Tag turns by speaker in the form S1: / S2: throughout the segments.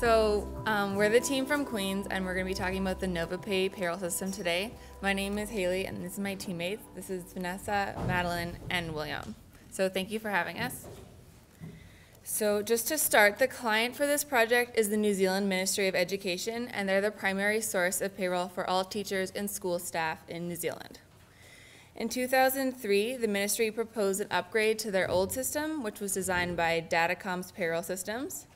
S1: We're the team from Queens, and we're going to be talking about the Novopay Payroll system today. My name is Haley, and this is my teammates. This is Vanessa, Madeline, and William. So thank you for having us. So just to start, the client for this project is the New Zealand Ministry of Education, and they're the primary source of payroll for all teachers and school staff in New Zealand. In 2003, the ministry proposed an upgrade to their old system, which was designed by Datacom's payroll systems.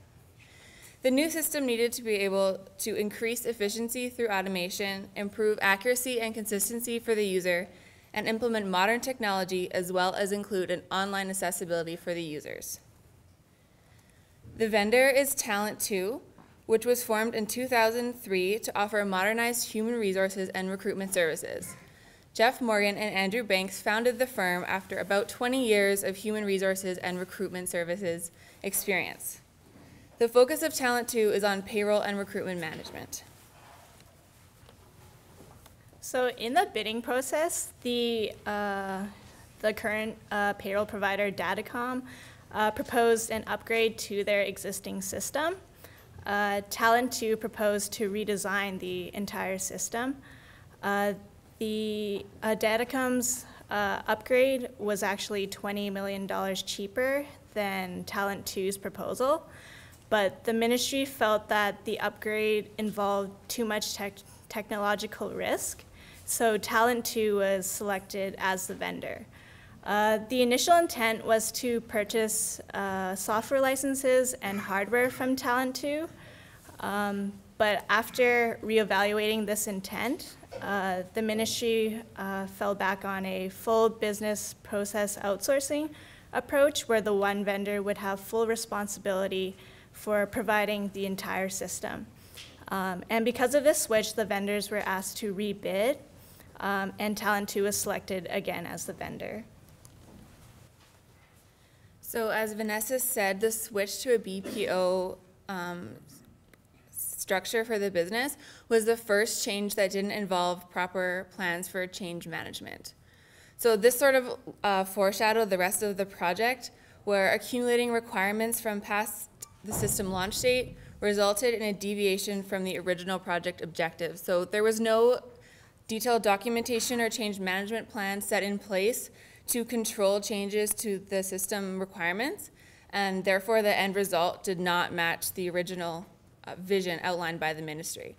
S1: The new system needed to be able to increase efficiency through automation, improve accuracy and consistency for the user, and implement modern technology, as well as include an online accessibility for the users. The vendor is Talent2, which was formed in 2003 to offer modernized human resources and recruitment services. Jeff Morgan and Andrew Banks founded the firm after about 20 years of human resources and recruitment services experience. The focus of Talent2 is on payroll and recruitment management.
S2: So in the bidding process, the current payroll provider, Datacom, proposed an upgrade to their existing system. Talent2 proposed to redesign the entire system. The Datacom's upgrade was actually $20 million cheaper than Talent2's proposal, but the ministry felt that the upgrade involved too much technological risk, so Talent2 was selected as the vendor. The initial intent was to purchase software licenses and hardware from Talent2, but after reevaluating this intent, the ministry fell back on a full business process outsourcing approach where the one vendor would have full responsibility for providing the entire system. And because of this switch, the vendors were asked to rebid, and Talent2 was selected again as the vendor.
S1: So as Vanessa said, the switch to a BPO structure for the business was the first change that didn't involve proper plans for change management. So this sort of foreshadowed the rest of the project, where accumulating requirements from past the system launch date resulted in a deviation from the original project objective. So there was no detailed documentation or change management plan set in place to control changes to the system requirements, and therefore the end result did not match the original vision outlined by the ministry.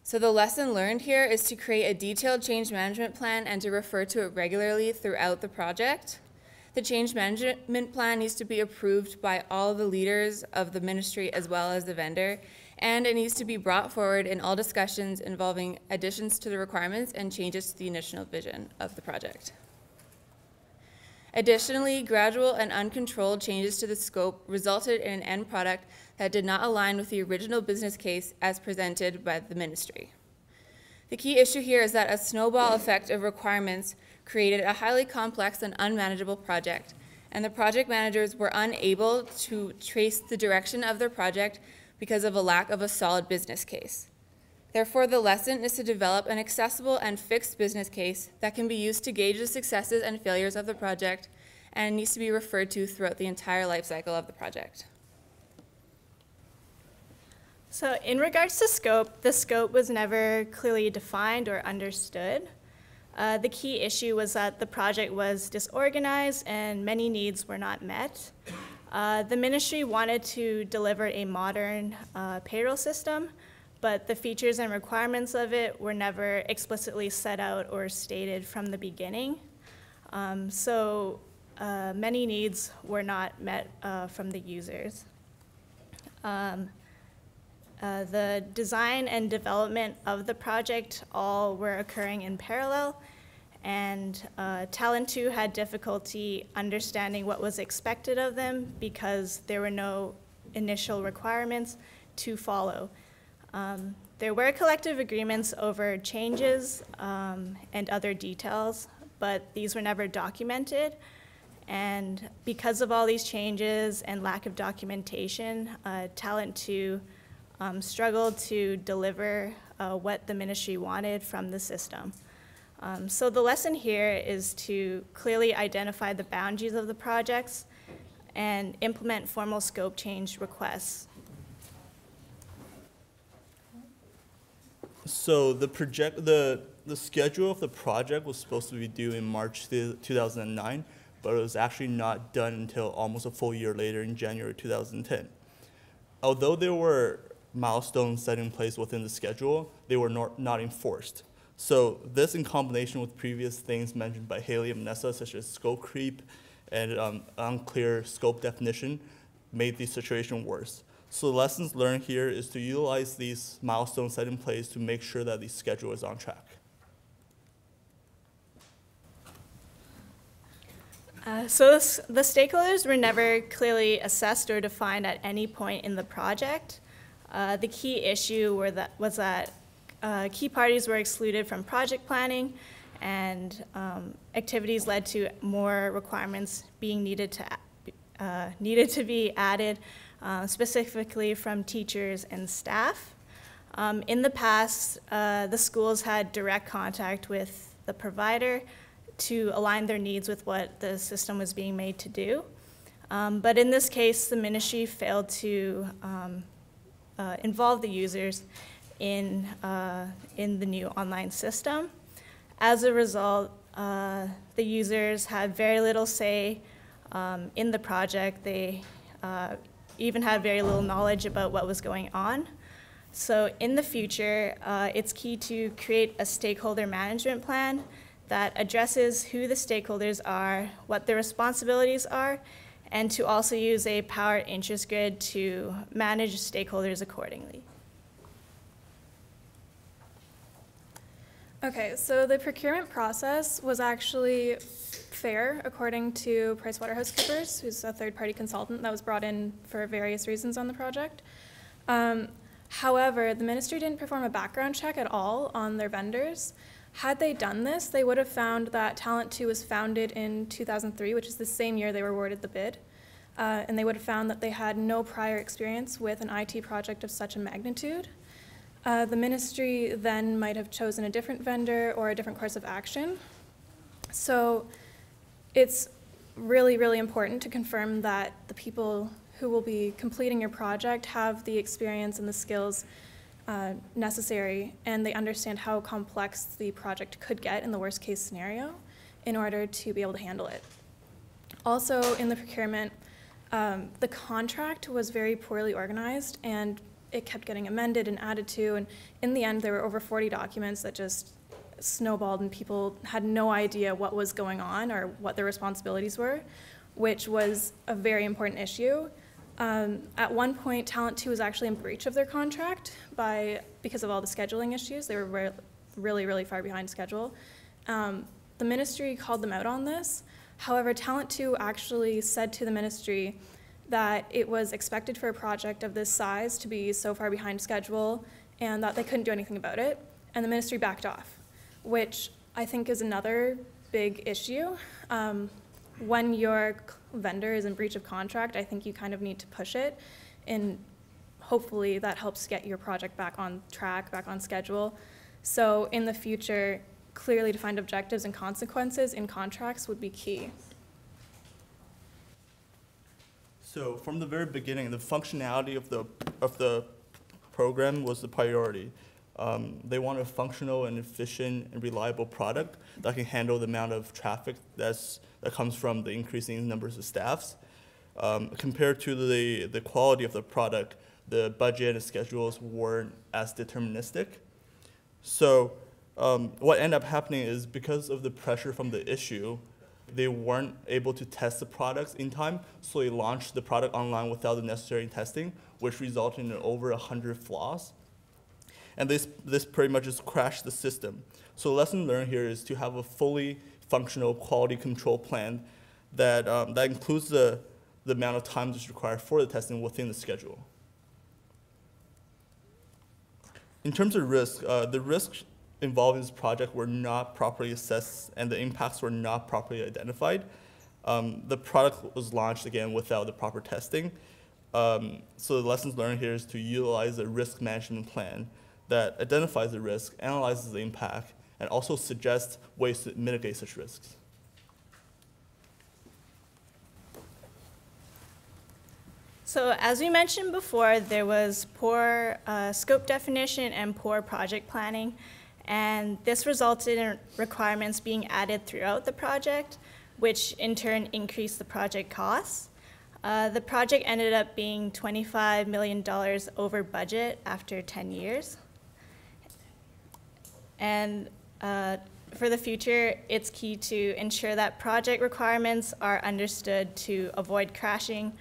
S1: So the lesson learned here is to create a detailed change management plan and to refer to it regularly throughout the project. The change management plan needs to be approved by all the leaders of the ministry as well as the vendor, and it needs to be brought forward in all discussions involving additions to the requirements and changes to the initial vision of the project. Additionally, gradual and uncontrolled changes to the scope resulted in an end product that did not align with the original business case as presented by the ministry. The key issue here is that a snowball effect of requirements created a highly complex and unmanageable project, and the project managers were unable to trace the direction of their project because of a lack of a solid business case. Therefore, the lesson is to develop an accessible and fixed business case that can be used to gauge the successes and failures of the project, and needs to be referred to throughout the entire life cycle of the project.
S2: So in regards to scope, the scope was never clearly defined or understood. The key issue was that the project was disorganized and many needs were not met. The ministry wanted to deliver a modern payroll system, but the features and requirements of it were never explicitly set out or stated from the beginning. So many needs were not met from the users. The design and development of the project all were occurring in parallel, and Talent2 had difficulty understanding what was expected of them because there were no initial requirements to follow. There were collective agreements over changes and other details, but these were never documented. And because of all these changes and lack of documentation, Talent2 struggled to deliver what the ministry wanted from the system. So the lesson here is to clearly identify the boundaries of the projects and implement formal scope change requests.
S3: So the schedule of the project was supposed to be due in March 2009, but it was actually not done until almost a full year later in January 2010. Although there were milestones set in place within the schedule, they were not enforced. So this, in combination with previous things mentioned by Haley and Vanessa, such as scope creep and unclear scope definition, made the situation worse. So the lessons learned here is to utilize these milestones set in place to make sure that the schedule is on track.
S2: So the stakeholders were never clearly assessed or defined at any point in the project. The key issue was that key parties were excluded from project planning, and activities led to more requirements being needed to be added, specifically from teachers and staff. In the past, the schools had direct contact with the provider to align their needs with what the system was being made to do. But in this case, the ministry failed to involve the users in the new online system. As a result, the users had very little say in the project. They even had very little knowledge about what was going on. So in the future, it's key to create a stakeholder management plan that addresses who the stakeholders are, what their responsibilities are, and to also use a power interest grid to manage stakeholders accordingly.
S4: Okay, so the procurement process was actually fair according to PricewaterhouseCoopers, who's a third-party consultant that was brought in for various reasons on the project. However, the ministry didn't perform a background check at all on their vendors. Had they done this, they would have found that Talent 2 was founded in 2003, which is the same year they were awarded the bid. And they would have found that they had no prior experience with an IT project of such a magnitude. The ministry then might have chosen a different vendor or a different course of action. So it's really, really important to confirm that the people who will be completing your project have the experience and the skills necessary, and they understand how complex the project could get in the worst case scenario in order to be able to handle it. Also, in the procurement, the contract was very poorly organized, and it kept getting amended and added to, and in the end there were over 40 documents that just snowballed, and people had no idea what was going on or what their responsibilities were, which was a very important issue. At one point, Talent 2 was actually in breach of their contract because of all the scheduling issues. They were really, really far behind schedule. The ministry called them out on this. However, Talent 2 actually said to the ministry that it was expected for a project of this size to be so far behind schedule and that they couldn't do anything about it. And the ministry backed off, which I think is another big issue. When your vendor is in breach of contract, I think you kind of need to push it, and hopefully that helps get your project back on track, back on schedule. So in the future, clearly defined objectives and consequences in contracts would be key.
S3: So from the very beginning, the functionality of the program was the priority. They want a functional and efficient and reliable product that can handle the amount of traffic that comes from the increasing numbers of staffs. Compared to the quality of the product, the budget and schedules weren't as deterministic. So what ended up happening is, because of the pressure from the issue, they weren't able to test the products in time, so they launched the product online without the necessary testing, which resulted in over 100 flaws. And this pretty much just crashed the system. So the lesson learned here is to have a fully functional quality control plan that includes the amount of time that's required for the testing within the schedule. In terms of risk, the risks involved in this project were not properly assessed and the impacts were not properly identified. The product was launched, again, without the proper testing. So the lessons learned here is to utilize a risk management plan that identifies the risk, analyzes the impact, and also suggests ways to mitigate such risks.
S2: So as we mentioned before, there was poor scope definition and poor project planning, and this resulted in requirements being added throughout the project, which in turn increased the project costs. The project ended up being $25 million over budget after 10 years. And for the future, it's key to ensure that project requirements are understood to avoid crashing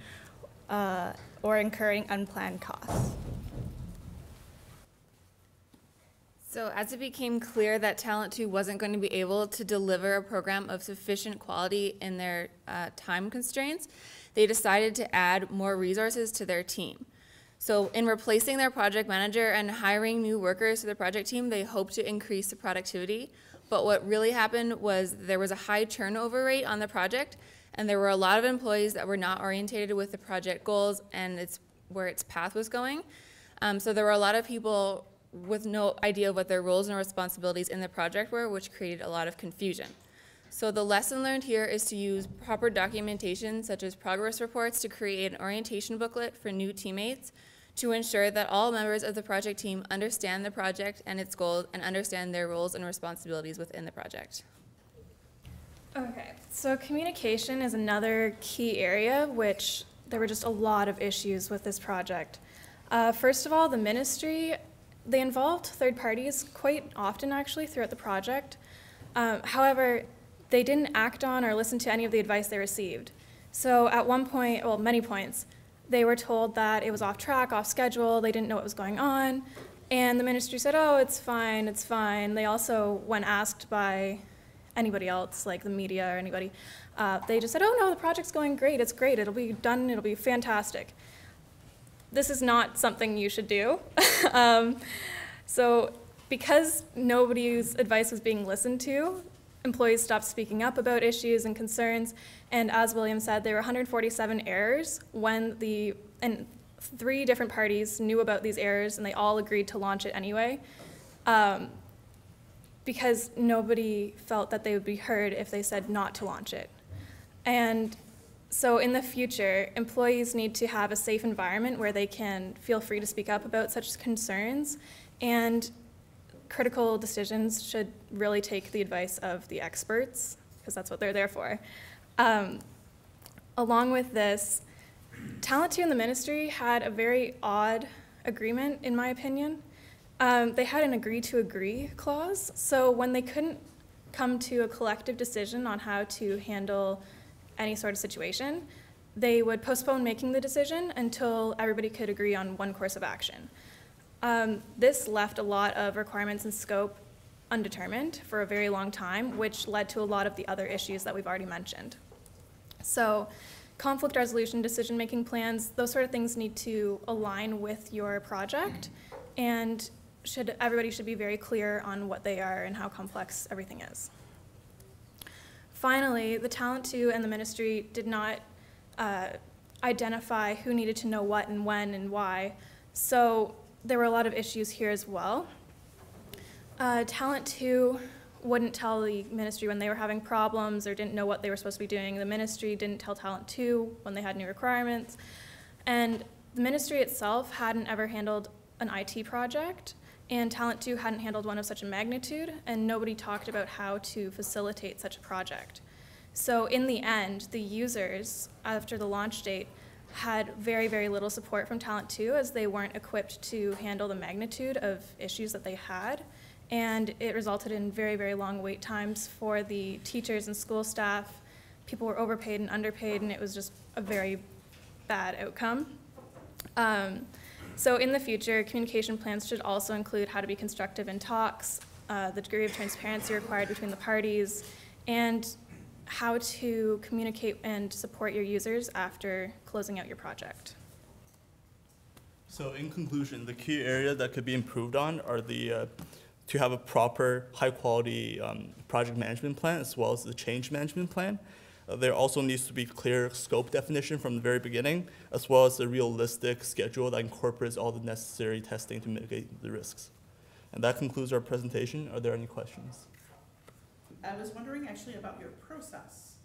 S2: or incurring unplanned costs.
S1: So as it became clear that Talent 2 wasn't going to be able to deliver a program of sufficient quality in their time constraints, they decided to add more resources to their team. So in replacing their project manager and hiring new workers to the project team, they hoped to increase the productivity. But what really happened was there was a high turnover rate on the project, and there were a lot of employees that were not orientated with the project goals and where its path was going. So there were a lot of people with no idea what their roles and responsibilities in the project were, which created a lot of confusion. So the lesson learned here is to use proper documentation, such as progress reports, to create an orientation booklet for new teammates to ensure that all members of the project team understand the project and its goals and understand their roles and responsibilities within the project.
S4: Okay, so communication is another key area, which there were just a lot of issues with this project. First of all, the ministry, they involved third parties quite often actually throughout the project. However, they didn't act on or listen to any of the advice they received. So at one point, well, many points, they were told that it was off track, off schedule, they didn't know what was going on, and the ministry said, oh, it's fine, it's fine. They also, when asked by anybody else, like the media or anybody, they just said, oh no, the project's going great, it's great, it'll be done, it'll be fantastic. This is not something you should do. So because nobody's advice was being listened to, employees stopped speaking up about issues and concerns, and as William said, there were 147 errors and 3 different parties knew about these errors and they all agreed to launch it anyway. Because nobody felt that they would be heard if they said not to launch it. And so in the future, employees need to have a safe environment where they can feel free to speak up about such concerns, and critical decisions should really take the advice of the experts, because that's what they're there for. Along with this, Talent 2 and the ministry had a very odd agreement, in my opinion. They had an agree to agree clause, so when they couldn't come to a collective decision on how to handle any sort of situation, they would postpone making the decision until everybody could agree on one course of action. This left a lot of requirements and scope undetermined for a very long time, which led to a lot of the other issues that we've already mentioned. So conflict resolution, decision-making plans, those sort of things need to align with your project, and everybody should be very clear on what they are and how complex everything is. Finally, the Talent 2 and the ministry did not identify who needed to know what and when and why, so there were a lot of issues here as well. Talent 2 wouldn't tell the ministry when they were having problems or didn't know what they were supposed to be doing. The ministry didn't tell Talent 2 when they had new requirements. And the ministry itself hadn't ever handled an IT project, and Talent 2 hadn't handled one of such a magnitude, and nobody talked about how to facilitate such a project. So in the end, the users, after the launch date, had very, very little support from Talent 2, as they weren't equipped to handle the magnitude of issues that they had. And it resulted in very, very long wait times for the teachers and school staff. People were overpaid and underpaid, and it was just a very bad outcome. So in the future, communication plans should also include how to be constructive in talks, the degree of transparency required between the parties, and how to communicate and support your users after closing out your project.
S3: So in conclusion, the key area that could be improved on are to have a proper, high-quality project management plan, as well as the change management plan. There also needs to be clear scope definition from the very beginning, as well as a realistic schedule that incorporates all the necessary testing to mitigate the risks. And that concludes our presentation. Are there any questions?
S5: I was wondering actually about your process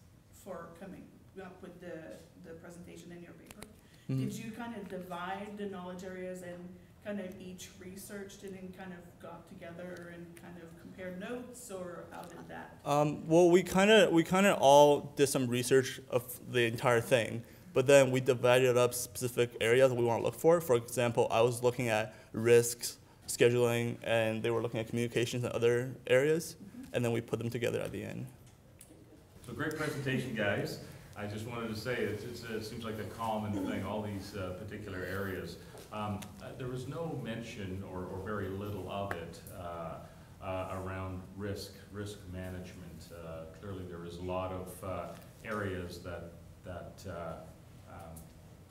S5: for coming up with the presentation in your paper. Did you kind of divide the knowledge areas and kind of each researched it and kind of got together and kind of compared notes, or how did that?
S3: Well, we kind of all did some research of the entire thing, but then we divided up specific areas that we want to look for. For example, I was looking at risks, scheduling, and they were looking at communications and other areas, and then we put them together at the end.
S6: So great presentation, guys. I just wanted to say it seems like a common thing, all these particular areas. There was no mention or very little of it around risk management. Clearly there is a lot of areas that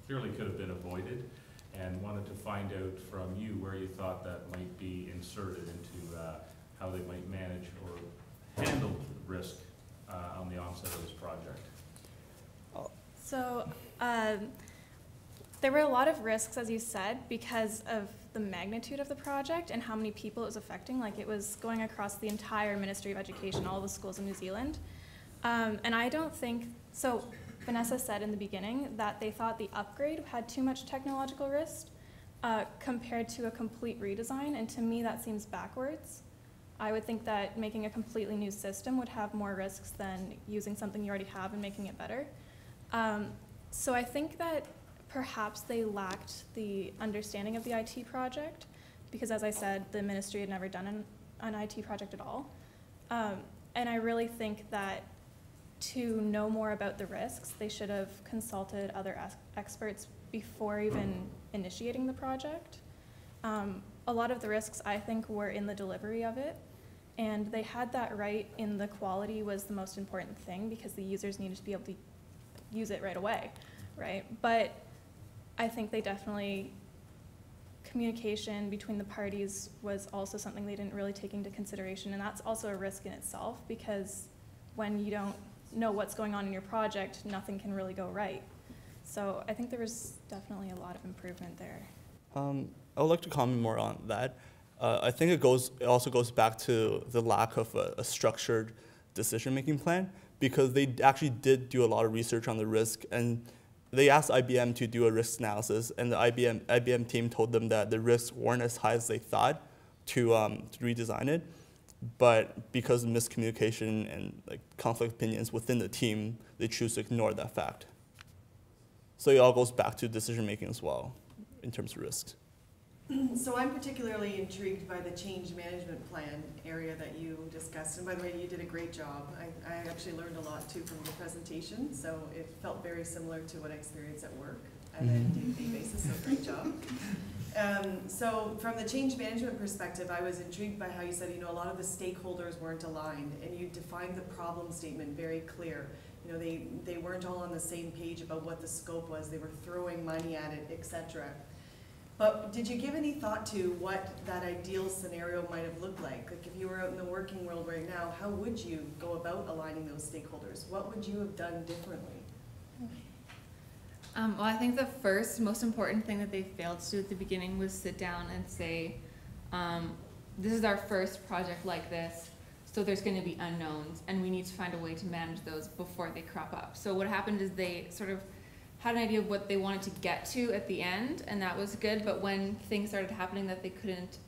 S6: clearly could have been avoided, and wanted to find out from you where you thought that might be inserted into how they might manage or handle risk on the onset of this project.
S4: So there were a lot of risks, as you said, because of the magnitude of the project and how many people it was affecting. Like, it was going across the entire Ministry of Education, all the schools in New Zealand. And I don't think, so Vanessa said in the beginning that they thought the upgrade had too much technological risk compared to a complete redesign, and to me that seems backwards. I would think that making a completely new system would have more risks than using something you already have and making it better. So I think that perhaps they lacked the understanding of the IT project, because as I said, the ministry had never done an IT project at all. And I really think that to know more about the risks, they should have consulted other experts before even initiating the project. A lot of the risks, I think, were in the delivery of it, and they had that right in the quality was the most important thing, because the users needed to be able to use it right away, right? But I think they definitely, communication between the parties was also something they didn't really take into consideration, and that's also a risk in itself, because when you don't know what's going on in your project, nothing can really go right. So I think there was definitely a lot of improvement there.
S3: I would like to comment more on that. I think it also goes back to the lack of a structured decision-making plan, because they actually did do a lot of research on the risk, and they asked IBM to do a risk analysis, and the IBM team told them that the risks weren't as high as they thought to redesign it. But because of miscommunication and conflict opinions within the team, they choose to ignore that fact. So it all goes back to decision-making as well, in terms of risks.
S7: So I'm particularly intrigued by the change management plan area that you discussed. And by the way, you did a great job. I actually learned a lot too from your presentation. So it felt very similar to what I experience at work on a day-to-day basis, so great job. So from the change management perspective, I was intrigued by how you said, a lot of the stakeholders weren't aligned, and you defined the problem statement very clear. They weren't all on the same page about what the scope was. They were throwing money at it, etc. But did you give any thought to what that ideal scenario might have looked like? Like, if you were out in the working world right now, how would you go about aligning those stakeholders? What would you have done differently?
S1: Well, I think the first most important thing that they failed to do at the beginning was sit down and say, this is our first project like this, so there's going to be unknowns, and we need to find a way to manage those before they crop up. So what happened is they sort of had an idea of what they wanted to get to at the end, and that was good, but when things started happening that they couldn't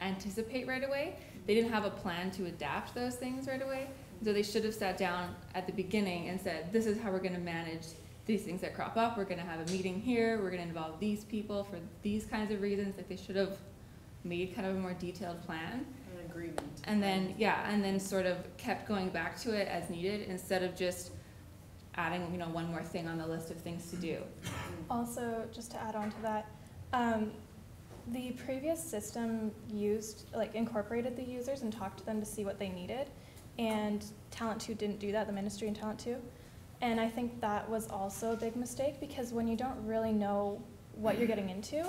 S1: anticipate right away, they didn't have a plan to adapt those things right away. So they should have sat down at the beginning and said, this is how we're going to manage these things that crop up. We're going to have a meeting here. We're going to involve these people for these kinds of reasons. Like, they should have made kind of a more detailed plan.
S7: An agreement.
S1: And then, and then sort of kept going back to it as needed, instead of just adding, one more thing on the list of things to do.
S4: Also, just to add on to that, the previous system incorporated the users and talked to them to see what they needed, and Talent 2 didn't do that, the ministry and Talent 2. And I think that was also a big mistake, because when you don't really know what you're getting into,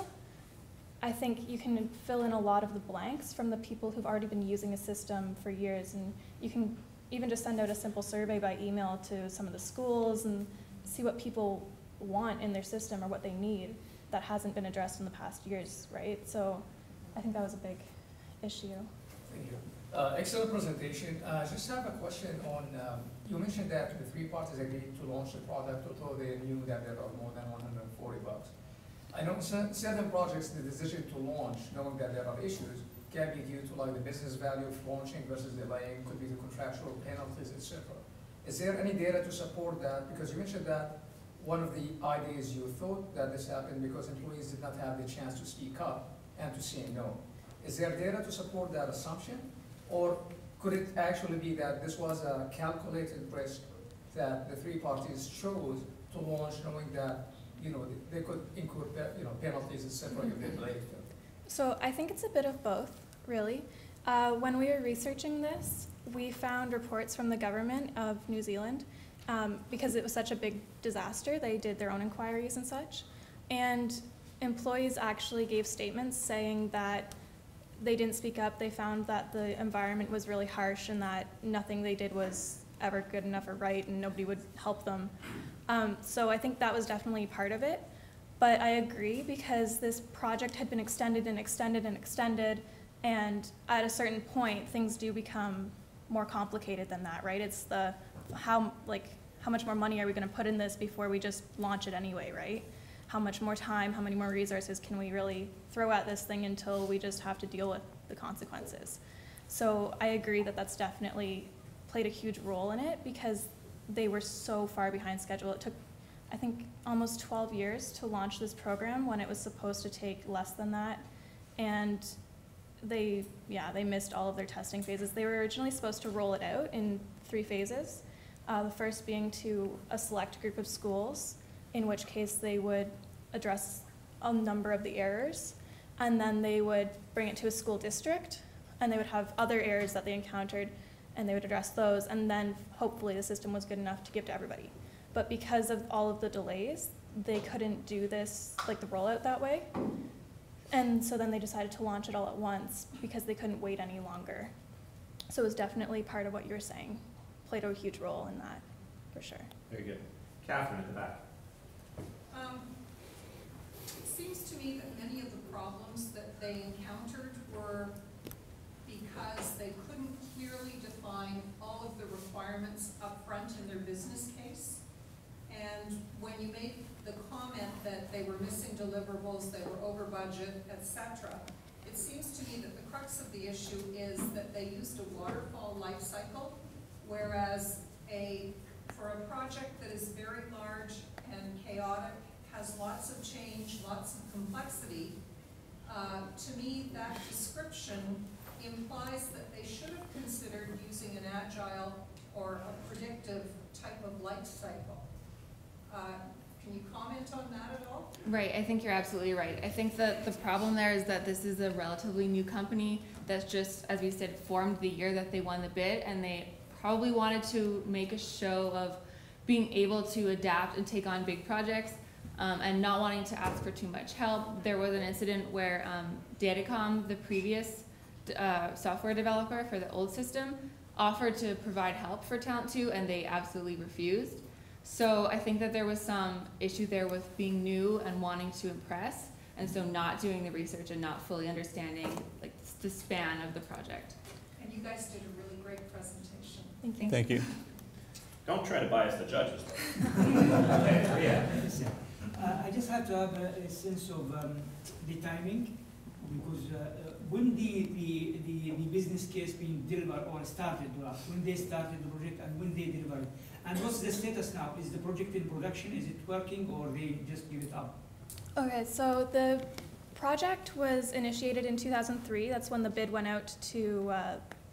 S4: I think you can fill in a lot of the blanks from the people who've already been using a system for years, and you can even just send out a simple survey by email to some of the schools and see what people want in their system or what they need that hasn't been addressed in the past years, right? So I think that was a big issue.
S8: Thank you. Excellent presentation. Just have a question on, you mentioned that the three parties agreed to launch the product, although they knew that there are more than 140 bugs. I know certain projects, the decision to launch, knowing that there are issues, can be due to like the business value of launching versus delaying, could be the contractual penalties, etc. Is there any data to support that? Because you mentioned that one of the ideas you thought that this happened because employees did not have the chance to speak up and to say no. Is there data to support that assumption? Or could it actually be that this was a calculated risk that the three parties chose to launch knowing that, you know, they could incur, you know, penalties, etc. if they delayed it?
S4: So I think it's a bit of both, really. When we were researching this, we found reports from the government of New Zealand because it was such a big disaster. They did their own inquiries and such. And employees actually gave statements saying that they didn't speak up. They found that the environment was really harsh and that nothing they did was ever good enough or right and nobody would help them. So I think that was definitely part of it. But I agree because this project had been extended and extended and extended, and at a certain point, things do become more complicated than that, right? It's the how much more money are we going to put in this before we just launch it anyway, right? How much more time, how many more resources can we really throw at this thing until we just have to deal with the consequences? So I agree that that's definitely played a huge role in it because they were so far behind schedule. It took, I think, almost 12 years to launch this program when it was supposed to take less than that. And they missed all of their testing phases. They were originally supposed to roll it out in 3 phases. The first being to a select group of schools, in which case they would address a number of the errors, and then they would bring it to a school district, and they would have other errors that they encountered, and they would address those, and then hopefully the system was good enough to give to everybody. But because of all of the delays, they couldn't do this, like the rollout that way. And so then they decided to launch it all at once because they couldn't wait any longer. So it was definitely part of what you were saying, played a huge role in that, for sure.
S6: Very good. Catherine at the back.
S9: It seems to me that many of the problems that they encountered were because they couldn't clearly define all of the requirements up front in their business case. And when you made the comment that they were missing deliverables, they were over budget, etc., it seems to me that the crux of the issue is that they used a waterfall life cycle, whereas for a project that is very large and chaotic, has lots of change, lots of complexity, to me that description implies that they should have considered using an agile or a predictive type of life cycle. Can you comment on that at all?
S1: Right, I think you're absolutely right. I think that the problem there is that this is a relatively new company that's just, as we said, formed the year that they won the bid, and they probably wanted to make a show of being able to adapt and take on big projects and not wanting to ask for too much help. There was an incident where Datacom, the previous software developer for the old system, offered to provide help for Talent 2, and they absolutely refused. So I think that there was some issue there with being new and wanting to impress, and so not doing the research and not fully understanding like the span of the project.
S9: And you guys did a really great presentation.
S1: Thank you.
S3: Thank you.
S10: Don't try to bias the judges.
S6: Yeah.
S11: I just have to have a sense of the timing, because when the business case being delivered or started, when they started the project and when they delivered, and what's the status now? Is the project in production? Is it working, or they just give it up?
S4: Okay, so the project was initiated in 2003. That's when the bid went out to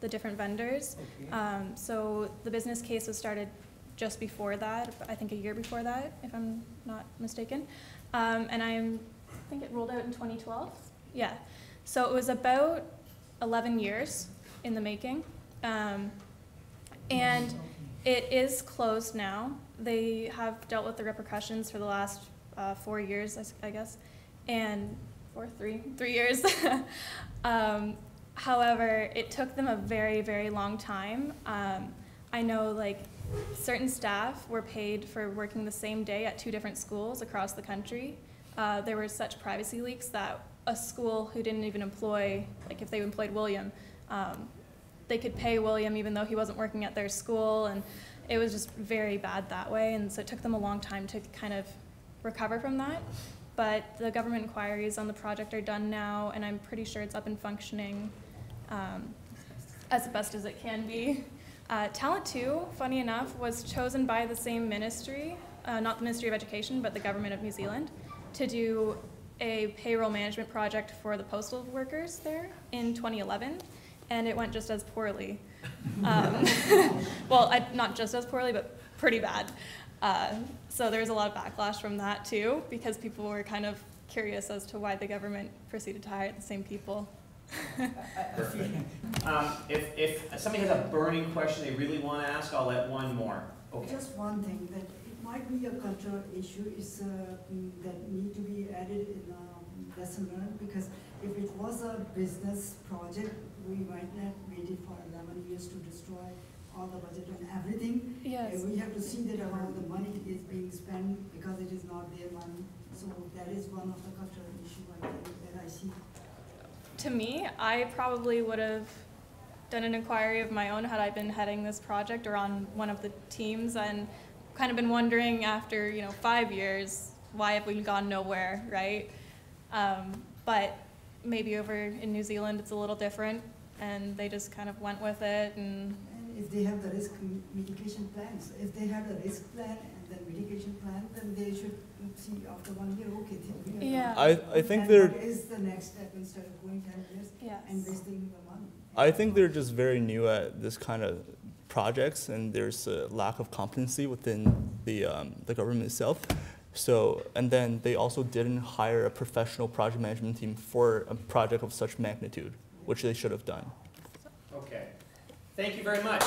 S4: the different vendors.
S11: Okay.
S4: So the business case was started just before that, I think a year before that, if I'm not mistaken. And I think it rolled out in 2012. Yeah. So it was about 11 years in the making. And it is closed now. They have dealt with the repercussions for the last 4 years, I guess, and 3 years. However, it took them a very, very long time. I know like certain staff were paid for working the same day at 2 different schools across the country. There were such privacy leaks that a school who didn't even employ, like if they employed William, they could pay William even though he wasn't working at their school, and it was just very bad that way, and so it took them a long time to kind of recover from that. But the government inquiries on the project are done now, and I'm pretty sure it's up and functioning as best as it can be. Talent 2, funny enough, was chosen by the same ministry, not the Ministry of Education, but the government of New Zealand, to do a payroll management project for the postal workers there in 2011, and it went just as poorly. Well, not just as poorly, but pretty bad. So there was a lot of backlash from that too, because people were kind of curious as to why the government proceeded to hire the same people.
S12: If somebody has a burning question they really want to ask, I'll let one more. Okay.
S13: Just one thing, that it might be a cultural issue is that need to be added in lesson learned, because if it was a business project, we might not wait for 11 years to destroy all the budget and everything.
S4: Yes.
S13: We have to see that how the money is being spent, because it is not their money. So that is one of the cultural issues I think that I see.
S4: To me, I probably would have done an inquiry of my own had I been heading this project or on one of the teams, and kind of been wondering after 5 years, why have we gone nowhere, right? But maybe over in New Zealand it's a little different, and they just kind of went with it. And
S13: if they have the risk mitigation plans, if they have a risk plan and then mitigation plan, then they should see after 1 year, okay,
S4: yeah.
S3: I think they're.
S13: What is the next step instead of going 10 years and wasting the money?
S3: I think they're just very new at this kind of projects, and there's a lack of competency within the government itself. So, and then they also didn't hire a professional project management team for a project of such magnitude, which they should have done.
S12: Okay. Thank you very much.